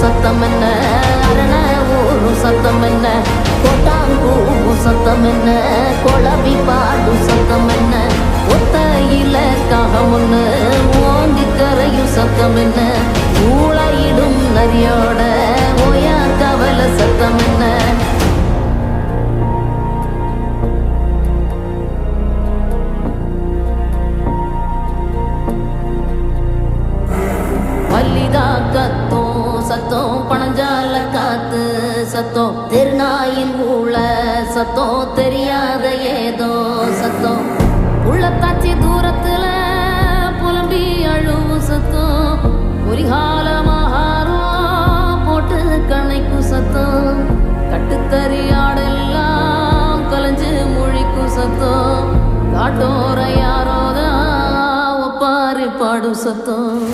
சத்தம் என்ன, அரண ஊரும் சத்தம் என்ன, கோட்டாங்கூவும் சத்தம் என்ன, குழவி பாடும் சத்தம் என்ன, ஒத்தையில காகமுன்னு ஓங்கி கரையும் சத்தம் என்ன, ஊழையிடும் நரியோட ஓயா கவலை சத்தம் என்ன. மல்லிகா கத்தோம் சத்தம், பணஞ்சால காத்து சத்தம், திருநாயின் ஊழ சத்தம், தெரியாத ஏதோ சத்தம், உள்ளத்தாச்சி தூரத்துல புலம்பி அழுவும் சத்தம், பொறிகாலமாகாரம் போட்டு கண்ணைக்கும் சத்தம், கட்டுத்தறியாடெல்லாம் கலைஞ்சு மொழிக்கும் சத்தம், காட்டோர யாரோதான் ஒப்பாரி பாடும் சத்தம்.